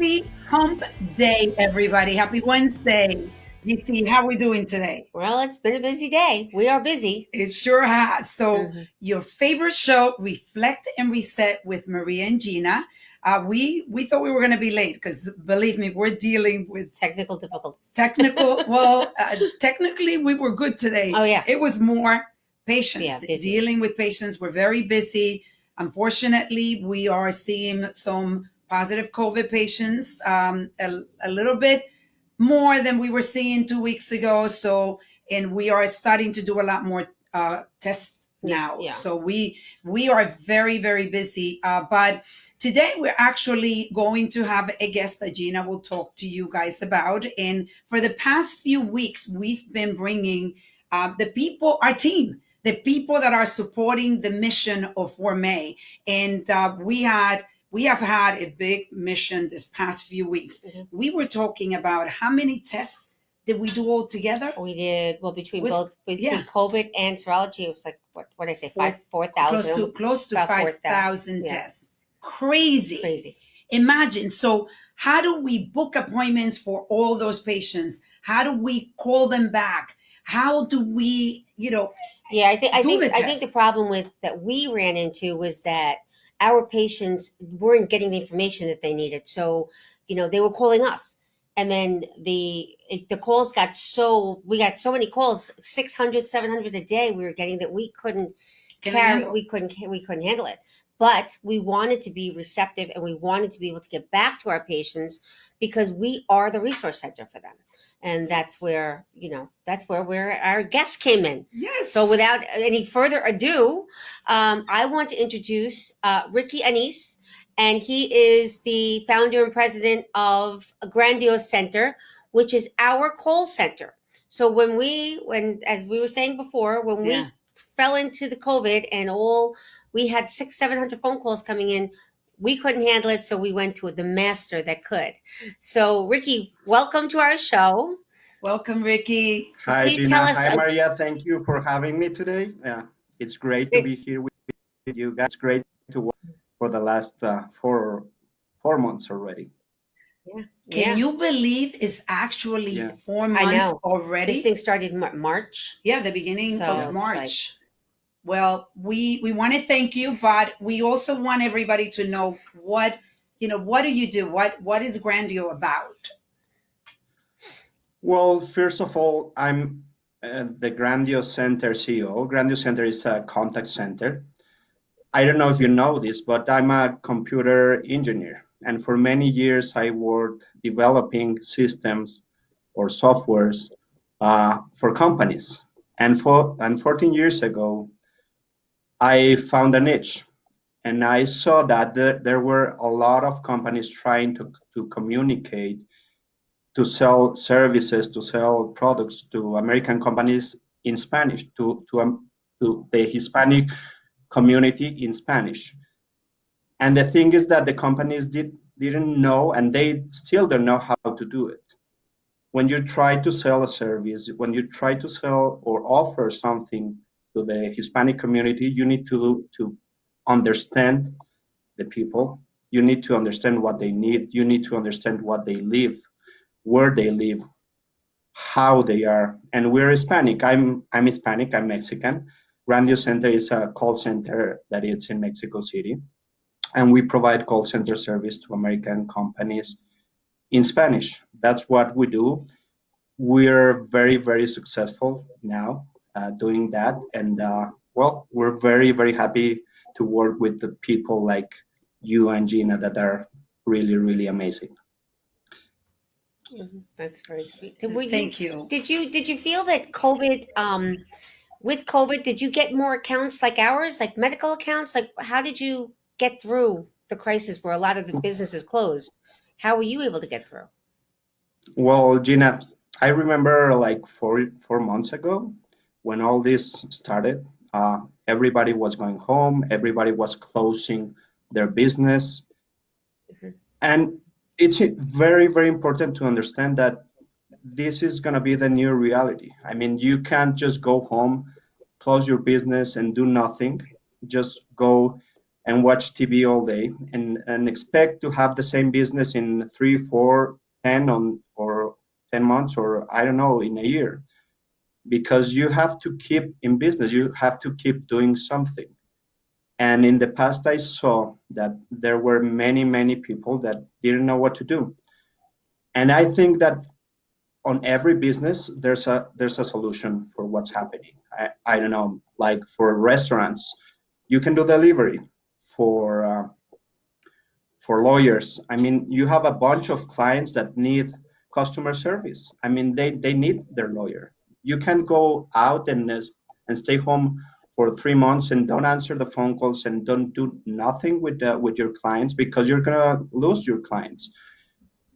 Happy Hump Day, everybody. Happy Wednesday. GC, how are we doing today? Well, it's been a busy day. We are busy. It sure has. So, Mhm. your favorite show, Reflect and Reset with Maria and Gina. We thought we were going to be late because, believe me, we're dealing with Technical difficulties. technical. Well, technically, we were good today. Oh, yeah. It was more patients. Yeah, busy. Dealing with patients. We're very busy. Unfortunately, we are seeing some positive COVID patients, a little bit more than we were seeing 2 weeks ago. So, and we are starting to do a lot more tests now. Yeah. So we are very, very busy. But today we're actually going to have a guest that Gina will talk to you guys about. And for the past few weeks, we've been bringing the people, our team, the people that are supporting the mission of Formé. And we have had a big mission this past few weeks. Mhm. We were talking about how many tests did we do all together? We did well between Was- between COVID and serology. It was like what did I say? Four- 4,000. Close to About 5,000 yeah. tests. Crazy. Crazy. Imagine. So, how do we book appointments for all those patients? How do we call them back? How do we, Yeah, I think Do the I think test. the problem with that we ran into was that our patients weren't getting the information that they needed. So, they were calling us. And then the calls we got so many calls, 600, 700 a day we were getting that we couldn't Can carry, we couldn't handle it. But we wanted to be receptive and we wanted to be able to get back to our patients because we are the resource center for them. And that's where our guest came in. Yes. So without any further ado, I want to introduce Ricky Anisz, and he is the founder and president of Grandio Center, which is our call center. So as we were saying before, when Yeah. we fell into the COVID and we had 600-700 phone calls coming in, we couldn't handle it, so we went to the master that could. So, Ricky, welcome to our show. Welcome, Ricky. Hi, Please Gina. tell us. Hi, Maria. Thank you for having me today. It's great to be here with you guys. It's great to work for the last 4 months already. Can you believe it's actually Yeah. 4 months I know. already? This thing started in March. Yeah, the beginning So of it's March. Well, we want to thank you, but we also want everybody to know what do you do? What is Grandio about? Well, first of all, I'm the Grandio Center CEO. Grandio Center is a contact center. I don't know if you know this, but I'm a computer engineer. And for many years, I worked developing systems or softwares for companies. And 14 years ago, I found a niche, and I saw that there were a lot of companies trying to communicate, to sell services, to sell products to American companies in Spanish, to the Hispanic community in Spanish. And the thing is that the companies didn't know, and they still don't know how to do it. When you try to sell a service, when you try to sell or offer something to the Hispanic community, you need to understand the people. You need to understand what they need. You need to understand what they live, where they live, how they are. And we're Hispanic. I'm Hispanic. I'm Mexican. Grandio Center is a call center that is in Mexico City, and we provide call center service to American companies in Spanish. That's what we do. We're very, very successful now doing that. And well, we're very, very happy to work with the people like you and Gina that are really, really amazing. That's very sweet. Thank you. Did you feel that COVID, with COVID, did you get more accounts like ours, like medical accounts? Like, how did you get through the crisis where a lot of the businesses closed? How were you able to get through? Well, Gina, I remember like 4 months ago when all this started, everybody was going home, everybody was closing their business. Mhm. And it's very, very important to understand that this is going to be the new reality. I mean, you can't just go home, close your business, and do nothing. Just go and watch TV all day and expect to have the same business in 3, 4, 10 or 10 months, or I don't know, in a year. Because you have to keep in business, you have to keep doing something. And in the past, I saw that there were many, many people that didn't know what to do. And I think that on every business, there's a solution for what's happening. I don't know, like for restaurants, you can do delivery. For lawyers, I mean, you have a bunch of clients that need customer service. I mean, they need their lawyer. You can't go out and stay home for 3 months and don't answer the phone calls and don't do nothing with your clients, because you're gonna lose your clients.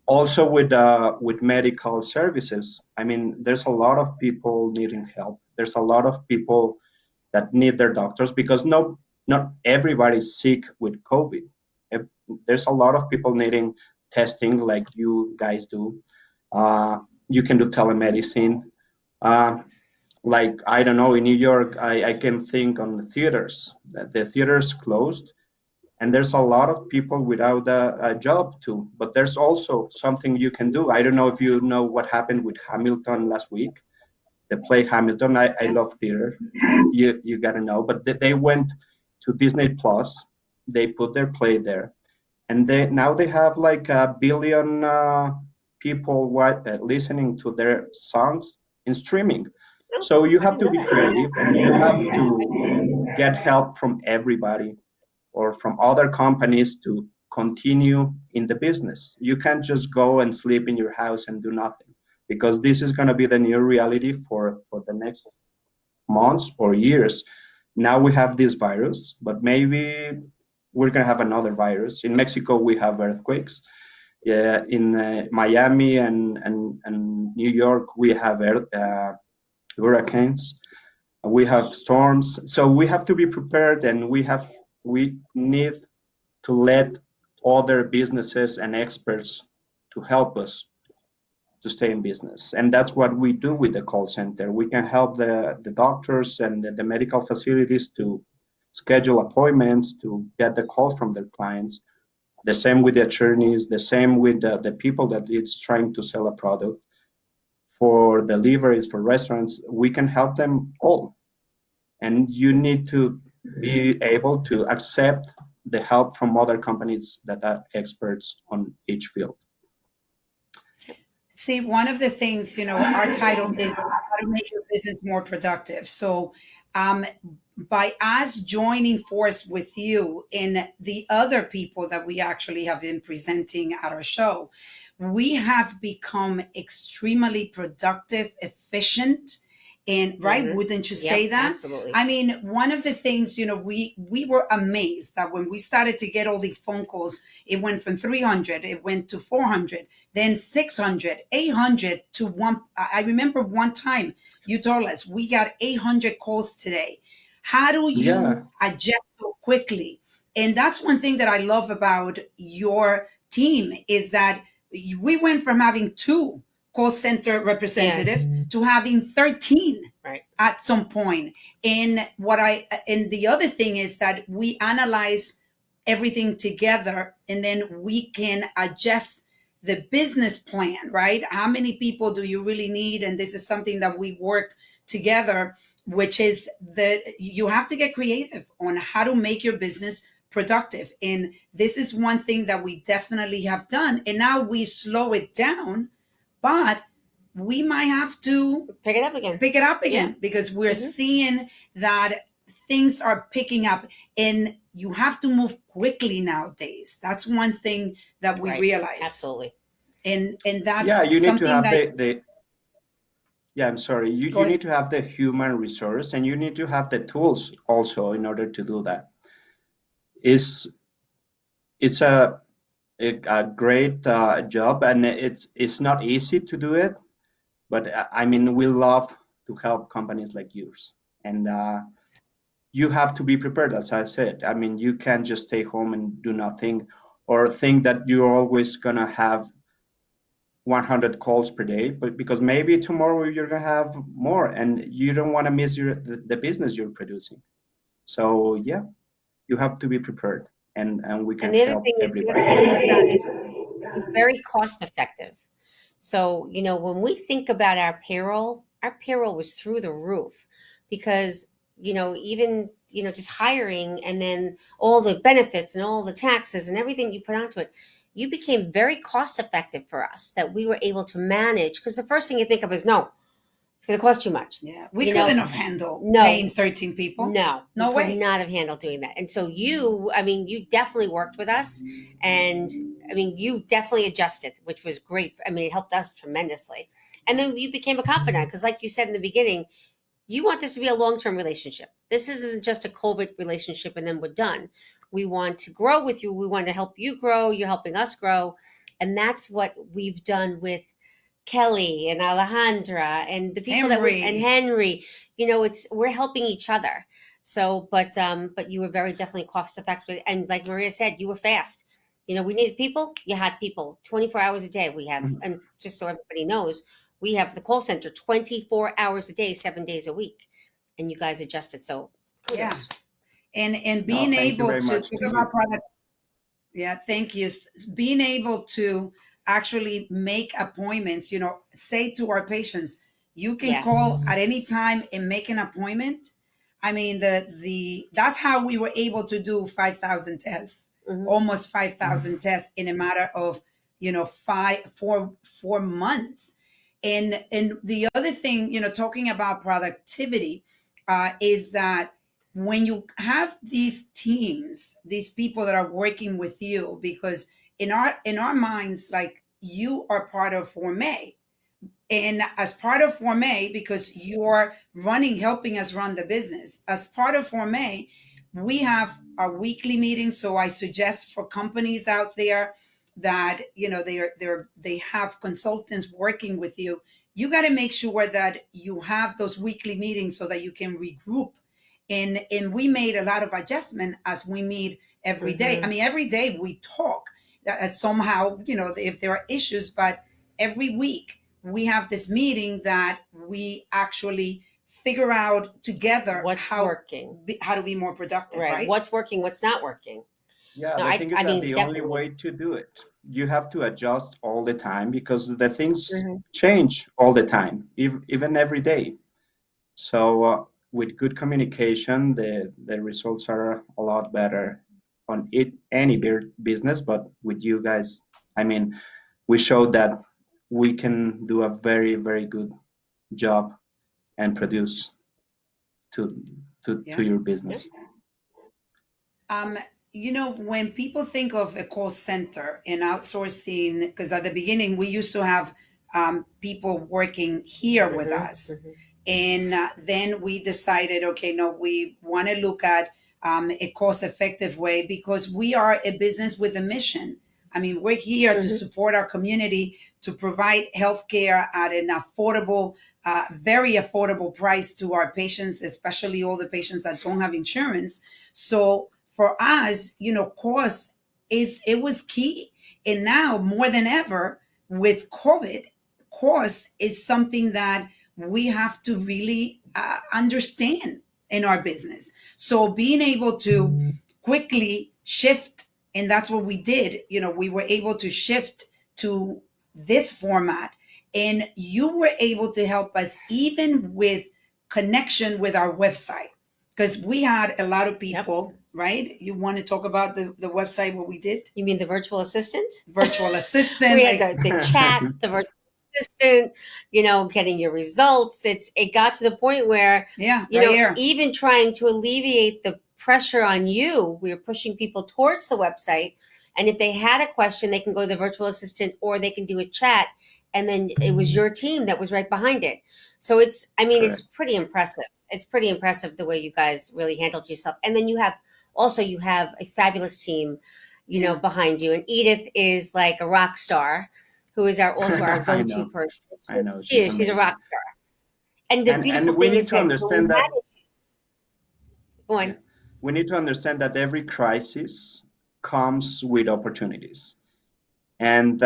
Also with medical services, I mean, there's a lot of people needing help. There's a lot of people that need their doctors, because not everybody's sick with COVID. There's a lot of people needing testing like you guys do. You can do telemedicine. Uh, like, I don't know, in New York, I can think on the theaters. The theaters closed, and there's a lot of people without a job too. But there's also something you can do. I don't know if you know what happened with Hamilton last week, the play Hamilton. I love theater. You gotta know. But they went to Disney Plus. They put their play there, and now they have like 1 billion people listening to their songs in streaming. So you I have didn't to know be that. creative, and you have to get help from everybody or from other companies to continue in the business. You can't just go and sleep in your house and do nothing, because this is going to be the new reality for the next months or years. Now we have this virus, but maybe we're going to have another virus. In Mexico, we have earthquakes. Yeah, in Miami and New York, we have hurricanes. We have storms. So we have to be prepared, and we need to let other businesses and experts to help us to stay in business. And that's what we do with the call center. We can help the doctors and the medical facilities to schedule appointments, to get the calls from their clients. The same with the attorneys, the same with the people that is trying to sell a product. For deliveries, for restaurants, we can help them all. And you need to be able to accept the help from other companies that are experts on each field. See, one of the things, our title is how to make your business more productive. So, um, by us joining force with you and the other people that we actually have been presenting at our show, we have become extremely productive, efficient, and right, wouldn't you say Yep, that? absolutely. I mean, one of the things, we were amazed that when we started to get all these phone calls, it went from 300, it went to 400, then 600, 800 to one. I remember one time you told us we got 800 calls today. How do Yeah, you adjust so quickly? And that's one thing that I love about your team is that we went from having two call center representative to having 13 Right. at some point. And the other thing is that we analyze everything together, and then we can adjust the business plan, right? How many people do you really need? And this is something that we worked together, which is that you have to get creative on how to make your business productive. And this is one thing that we definitely have done. And now we slow it down, but we might have to Pick it up again. because we're seeing that things are picking up, and you have to move quickly nowadays. That's one thing that we Right. realize. Absolutely. And that's yeah, you need to something have that the yeah, I'm sorry. You, go you ahead. need to have the human resource, and you need to have the tools also in order to do that. It's it's a great job, and it's not easy to do it, but I mean, we love to help companies like yours. And you have to be prepared, as I said. I mean, you can't just stay home and do nothing, or think that you're always gonna have 100 calls per day, but because maybe tomorrow you're gonna have more, and you don't want to miss the business you're producing. So yeah, you have to be prepared, and we can And the other help thing is, the other everybody. thing you've done is you're very cost effective. So, when we think about our payroll was through the roof because, even, just hiring and then all the benefits and all the taxes and everything you put onto it, you became very cost effective for us that we were able to manage. Because the first thing you think of is, no, it's going to cost too much. Yeah, we couldn't have handled No. paying 13 people. No, No we way. could not have handled doing that. And so you definitely worked with us, and you definitely adjusted, which was great. It helped us tremendously. And then you became a confidant because, like you said in the beginning, you want this to be a long-term relationship. This isn't just a COVID relationship and then we're done. We want to grow with you. We want to help you grow. You're helping us grow. And that's what we've done with Kelly and Alejandra and the people and Henry. We're helping each other. So, but you were very definitely cost effective, and like Maria said, you were fast. We needed people. You had people 24 hours a day. We have, and just so everybody knows, we have the call center 24 hours a day, 7 days a week, and you guys adjusted. So, kudos. Yeah, and being able to talk about product. Yeah, thank you. Being able to actually make appointments, say to our patients, you can call at any time and make an appointment. That's how we were able to do 5,000 tests, almost 5,000 tests in a matter of, 4 months. And the other thing, talking about productivity, is that when you have these teams, these people that are working with you, because in our minds, like, you are part of Formé, and as part of Formé, because you're helping us run the business, as part of Formé, we have our weekly meetings. So I suggest for companies out there that they have consultants working with you, you got to make sure that you have those weekly meetings so that you can regroup. And we made a lot of adjustment as we meet every day. Every day we talk somehow, if there are issues, but every week we have this meeting that we actually figure out together working, how to be more productive, right? What's working, what's not working. Yeah, the thing is that the only way to do it, you have to adjust all the time because the things change all the time, even every day. So with good communication, the results are a lot better on any business. But with you guys, we showed that we can do a very, very good job and produce to your business. When people think of a call center and outsourcing, because at the beginning we used to have people working here with us. And then we decided, okay, no, we want to look at a cost-effective way, because we are a business with a mission. We're here to support our community, to provide healthcare at an affordable, very affordable price to our patients, especially all the patients that don't have insurance. So for us, cost it was key. And now more than ever with COVID, cost is something that we have to really understand in our business. So being able to quickly shift, and that's what we did, we were able to shift to this format, and you were able to help us even with connection with our website, because we had a lot of people, right? You want to talk about the website, what we did? You mean the virtual assistant? Virtual assistant. We had the chat, the virtual assistant, getting your results. It got to the point where, even trying to alleviate the pressure on you, we were pushing people towards the website. And if they had a question, they can go to the virtual assistant or they can do a chat. And then it was your team that was right behind it. So it's pretty impressive. It's pretty impressive the way you guys really handled yourself. And then you have a fabulous team, behind you. And Edith is like a rock star, who is also our go-to person. I know. She's a rock star. And the beautiful thing is that understand that. Go on. Yeah. We need to understand that every crisis comes with opportunities. And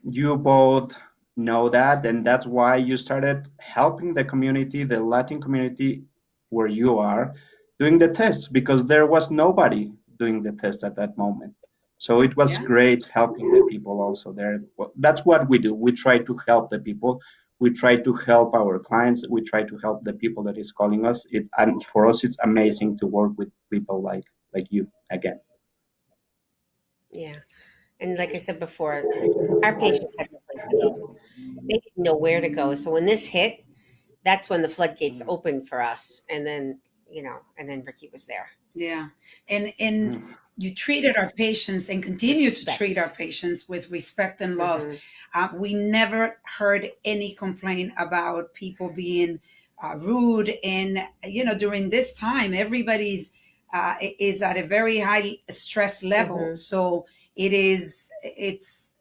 you both know that, and that's why you started helping the community, the Latin community where you are, doing the tests, because there was nobody doing the test at that moment. So it was great helping the people also there. That's what we do. We try to help the people. We try to help our clients. We try to help the people that is calling us. And for us, it's amazing to work with people like you again. Yeah. And like I said before, our patients had no place to go. They didn't know where to go. So when this hit, that's when the floodgates opened for us. And then, and then Ricky was there. Yeah. And you treated our patients and continue to treat our patients with respect and love. We never heard any complaint about people being rude. And, during this time, everybody's is at a very high stress level. So it's,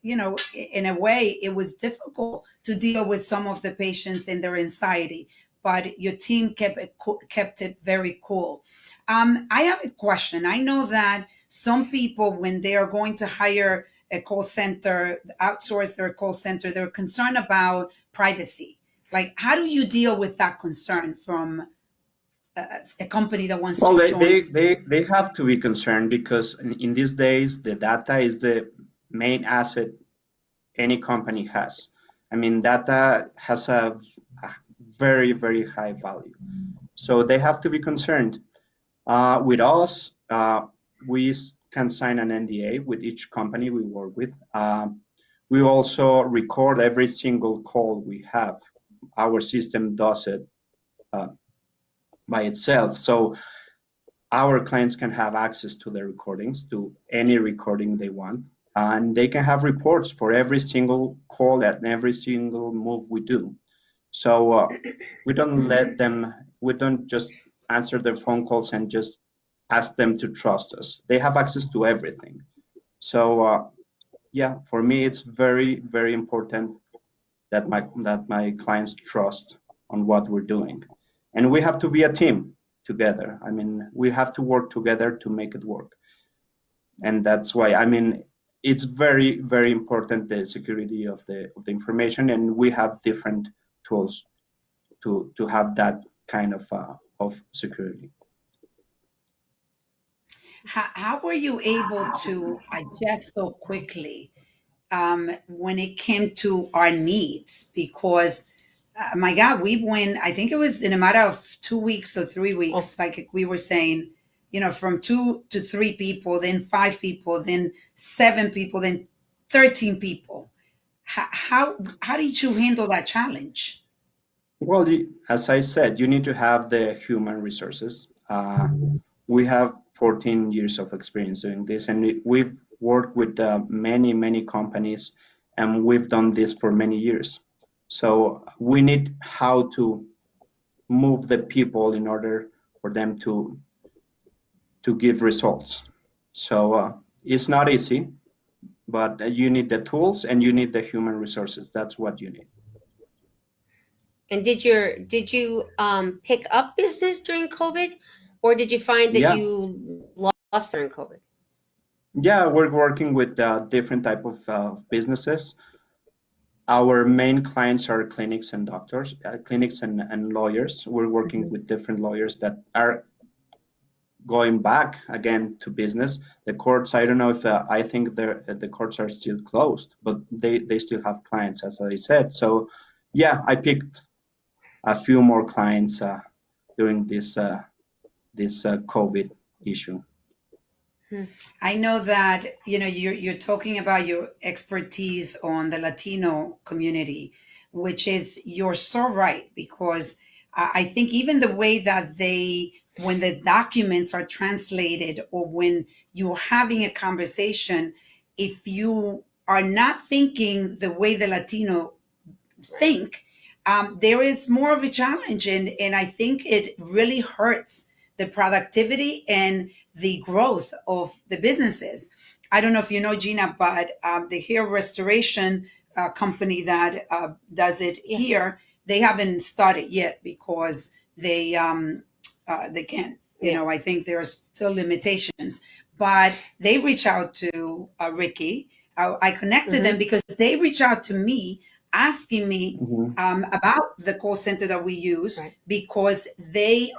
in a way, it was difficult to deal with some of the patients and their anxiety, but your team kept it very cool. I have a question. I know that some people, when they are going to hire a call center, outsource their call center, they're concerned about privacy. Like, how do you deal with that concern from a company that wants to join? They have to be concerned, because in these days, the data is the main asset any company has. I mean, data has a very, very high value. So they have to be concerned. With us, we can sign an NDA with each company we work with. We also record every single call we have. Our system does it by itself. So our clients can have access to the recordings, to any recording they want. And they can have reports for every single call and every single move we do. So we don't just answer their phone calls and just ask them to trust us. They have access to everything. So for me, it's very, very important that my clients trust on what we're doing. And we have to be a team together. I mean, we have to work together to make it work. And that's why, it's very, very important, the security of the information, and we have different tools to have that kind of security. How were you able to adjust so quickly when it came to our needs? Because my God, we went, I think it was in a matter of 2 weeks or 3 weeks, like we were saying, from 2 to 3 people, then 5 people, then 7 people, then 13 people. How did you handle that challenge? Well, as I said, you need to have the human resources. We have 14 years of experience doing this, and we've worked with many, many companies, and we've done this for many years. So we need how to move the people in order for them to give results. So it's not easy, but you need the tools and you need the human resources. That's what you need. And did you pick up business during COVID, or did you find that you lost during COVID? Yeah, we're working with different type of businesses. Our main clients are clinics and doctors, clinics and lawyers. We're working with different lawyers that are going back again to business. The courts, I don't know if I think the courts are still closed, but they still have clients, as I said. So yeah, I picked a few more clients during this COVID issue. I know that you're talking about your expertise on the Latino community, which is, you're so right, because I think even the way that when the documents are translated, or when you're having a conversation, if you are not thinking the way the Latino think, there is more of a challenge, and I think it really hurts the productivity and the growth of the businesses. I don't know if you know, Gina, but the hair restoration company that does it here, they haven't started yet because they can't. I think there are still limitations, but they reach out to Ricky. I connected them because they reach out to me asking me about the call center that we use, because they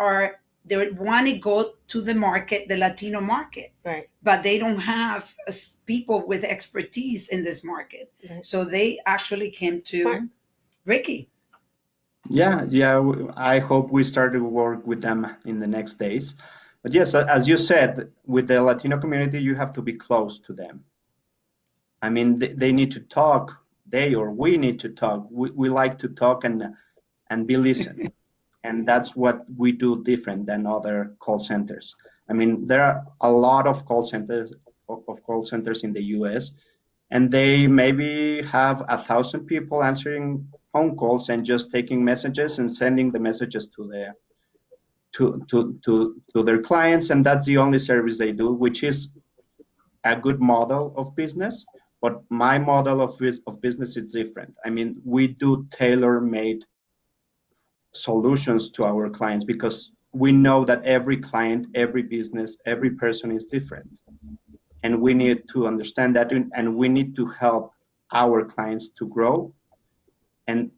they want to go to the market, the Latino market, Right. but they don't have people with expertise in this market. Right. So they actually came to Smart. Ricky. Yeah, I hope we start to work with them in the next days. But yes, as you said, with the Latino community, you have to be close to them. I mean, they need to talk, we need to talk. We like to talk and be listened. And that's what we do different than other call centers. I mean, there are a lot of call centers in the US, and they maybe have 1,000 people answering phone calls and just taking messages and sending the messages to their clients, and that's the only service they do, which is a good model of business. But my model of business is different. I mean, we do tailor-made solutions to our clients because we know that every client, every business, every person is different. And we need to understand that, and we need to help our clients to grow and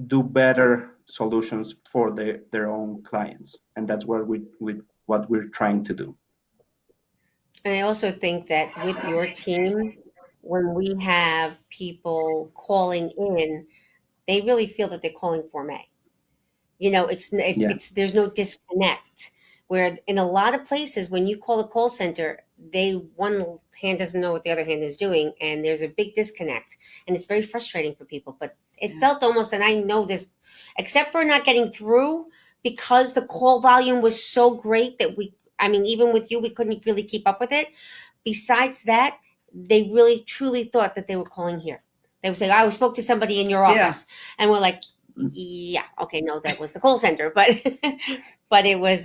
do better solutions for their own clients. And that's what we're trying to do. And I also think that with your team, when we have people calling in, they really feel that they're calling Formé. You know, Yeah. it's there's no disconnect. Where in a lot of places, when you call a call center, one hand doesn't know what the other hand is doing, and there's a big disconnect, and it's very frustrating for people. But it felt almost, and I know this, except for not getting through because the call volume was so great that even with you, we couldn't really keep up with it. Besides that, they really truly thought that they were calling here. They would say, "I spoke to somebody in your office," and we're like, "Yeah, okay, no, that was the call center," but it was,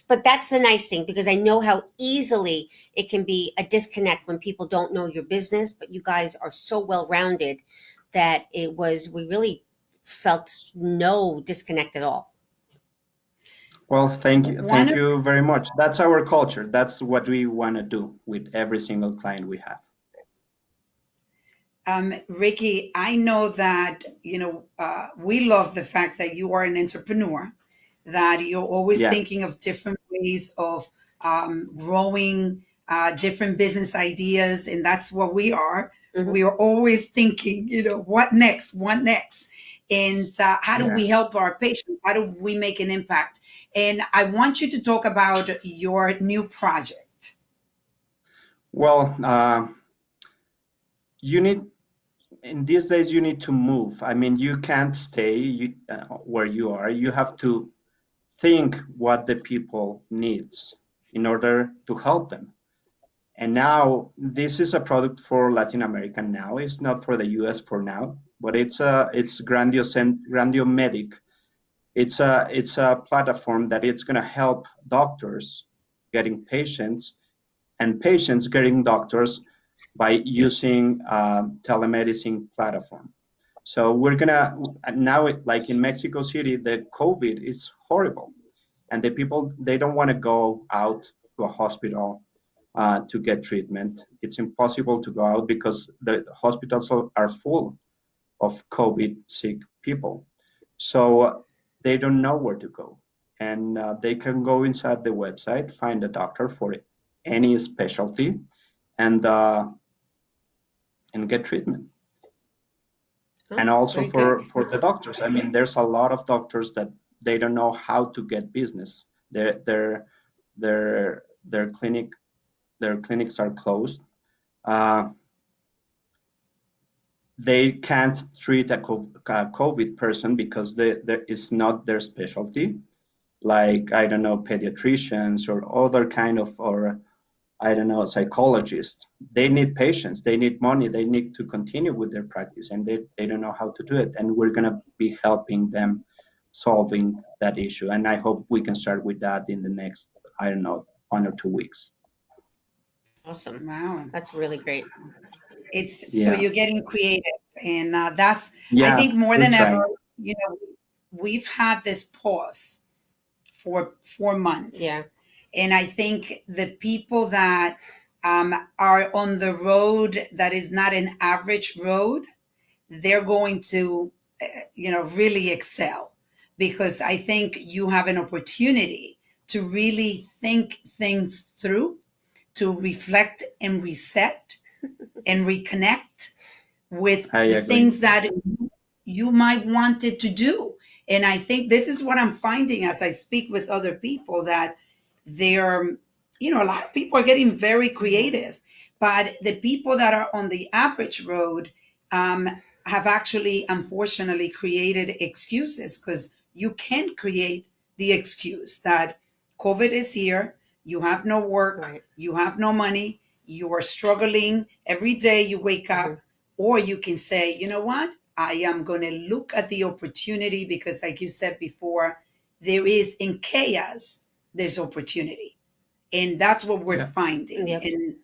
but that's the nice thing, because I know how easily it can be a disconnect when people don't know your business. But you guys are so well rounded that we really felt no disconnect at all. Well, thank you very much. That's our culture. That's what we want to do with every single client we have. Ricky, I know that, we love the fact that you are an entrepreneur, that you're always thinking of different ways of growing different business ideas. And that's what we are. Mm-hmm. We are always thinking, what next? What next? And how do we help our patients? How do we make an impact? And I want you to talk about your new project. Well, in these days, you need to move. I mean, you can't stay where you are. You have to think what the people needs in order to help them. And now this is a product for Latin America now. It's not for the US for now, but it's Grandio Medic. It's a platform that it's going to help doctors getting patients and patients getting doctors by using telemedicine platform. So we're gonna now, like in Mexico City, the COVID is horrible, and the people, they don't want to go out to a hospital to get treatment. It's impossible to go out because the hospitals are full of COVID sick people. So they don't know where to go, and they can go inside the website, find a doctor for any specialty, and get treatment. And also for the doctors. I mean, there's a lot of doctors that they don't know how to get business. Their clinics are closed. They can't treat a COVID person because there is not their specialty. Like, I don't know, pediatricians or other kind of, or I don't know, psychologists. They need patients, they need money, they need to continue with their practice, and they don't know how to do it. And we're going to be helping them solving that issue. And I hope we can start with that in the next, I don't know, 1 or 2 weeks. Awesome. Wow. That's really great. So you're getting creative, and that's, I think more than ever, we've had this pause for 4 months. Yeah. And I think the people that are on the road that is not an average road, they're going to, really excel. because I think you have an opportunity to really think things through, to reflect and reset and reconnect with I the agree. things that you might wanted to do. And I think this is what I'm finding as I speak with other people, that they're, a lot of people are getting very creative, but the people that are on the average road um, have actually, unfortunately, created excuses, because you can't create the excuse that COVID is here, you have no work, Right. you have no money, you are struggling every day you wake up. Mhm. Or you can say, you know what? I am going to look at the opportunity, because, like you said before, there is in chaos, there's opportunity. And that's what we're Yeah. finding. Yep. And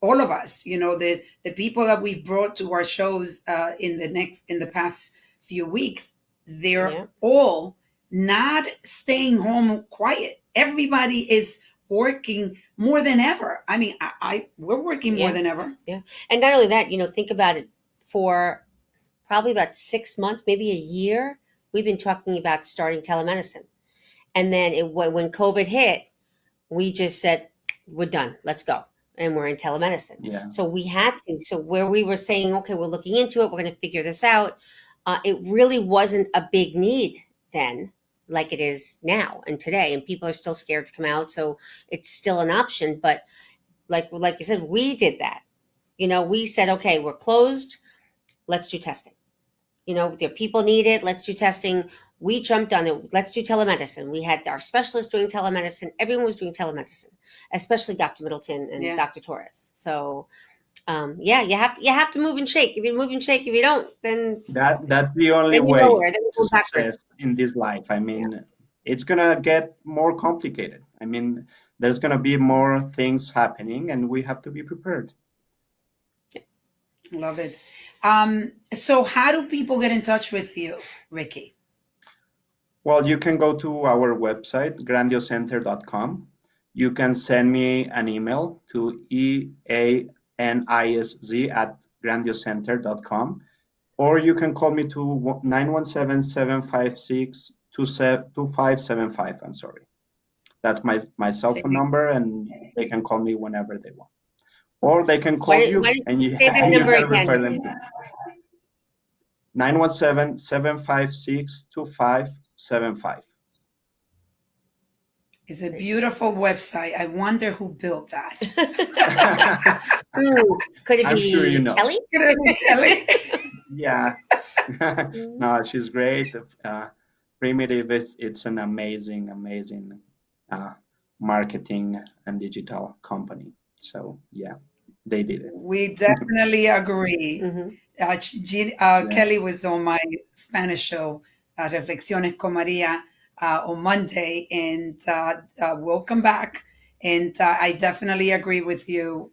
all of us, the people that we've brought to our shows in the past few weeks, they're Yeah. all not staying home quiet. Everybody is working more than ever. I mean, we're working more Yeah. than ever. Yeah. And not only that, think about it. For probably about 6 months, maybe a year, we've been talking about starting telemedicine. And then when COVID hit, we just said, we're done. Let's go. And we're in telemedicine. Yeah. So we had to. So where we were saying, okay, we're looking into it, we're going to figure this out. It really wasn't a big need then, like it is now and today. And people are still scared to come out. So it's still an option. But like you said, we did that. We said, okay, we're closed. Let's do testing. There people need it. Let's do testing. We jumped on it. Let's do telemedicine. We had our specialists doing telemedicine. Everyone was doing telemedicine, especially Dr. Middleton and Yeah. Dr. Torres. So, yeah, you have to move and shake. If you move and shake, if you don't, then That's the only then you're way nowhere. Then you to go backwards. success in this life. I mean, it's gonna get more complicated. I mean, there's gonna be more things happening, and we have to be prepared. Love it. So how do people get in touch with you, Ricky? Well, you can go to our website, grandiocenter.com. You can send me an email to eanisz@grandiocenter.com, or you can call me to 917-756-2575. I'm sorry. That's my cell phone number, and they can call me whenever they want. Or they can call Why you, don't and you you, say the and you number can again? refer them to 917-756-2575. It's a beautiful website. I wonder who built that. Could it I'm be sure you know. Kelly? Could it be Kelly? Yeah. No, she's great. Primitive it's an amazing, amazing marketing and digital company. So yeah, they did it. We definitely agree. Mhm. Yeah. Kelly was on my Spanish show, Reflexiones con Maria, on Monday, and welcome back. And I definitely agree with you.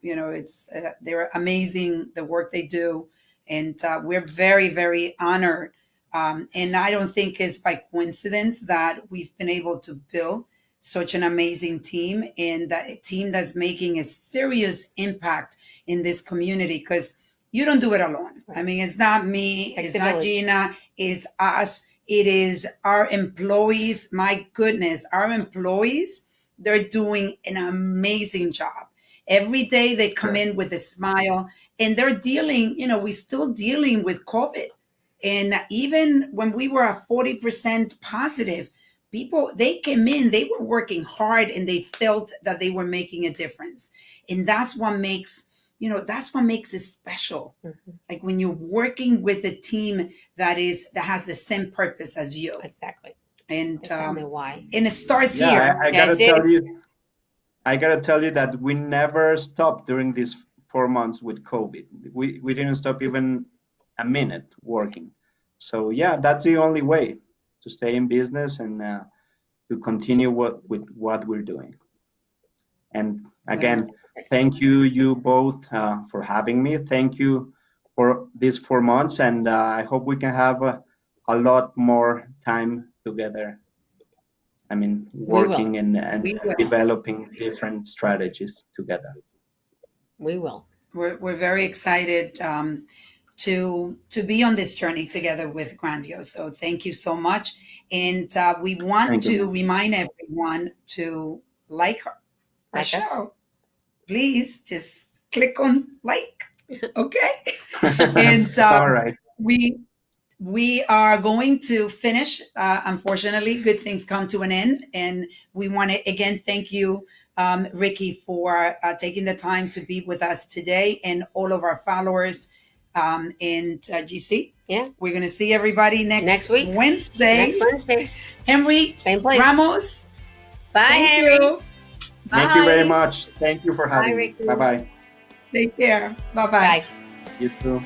They're amazing, the work they do, and we're very, very honored. And I don't think it's by coincidence that we've been able to build such an amazing team, and that a team that's making a serious impact in this community, because you don't do it alone. I mean, it's not me, Takes it's a not village. Gina, it's us, it is our employees. My goodness, our employees, they're doing an amazing job. Every day they come in with a smile, and they're dealing, we're still dealing with COVID. And even when we were at 40% positive, people, they came in, they were working hard, and they felt that they were making a difference. And that's what makes it special. Mhm. Like when you're working with a team that has the same purpose as you. Exactly. And They found their why. and it starts Yeah, here. I gotta That's it. tell you, that we never stopped during these 4 months with COVID. We didn't stop even a minute working. So yeah, that's the only way to stay in business and to continue with what we're doing. And Well, again, thank you both for having me. Thank you for these 4 months, and I hope we can have a lot more time together. I mean, We will. working and we will. developing different strategies together. We will. We're very excited to be on this journey together with Grandio. So thank you so much. And we want Thank you. to remind everyone to like our Like us. show. Please just click on like, okay? And All right. we are going to finish. Unfortunately, good things come to an end, and we want to again thank you, Ricky, for taking the time to be with us today, and all of our followers. And GC, Yeah. we're going to see everybody next week. Wednesday. Next Wednesdays. Henry Same place. Ramos. Bye, Thank Henry. you. Thank you very Bye. much. Thank you for having me. Ricky. Bye-bye. Take care. Bye-bye. Bye. You too.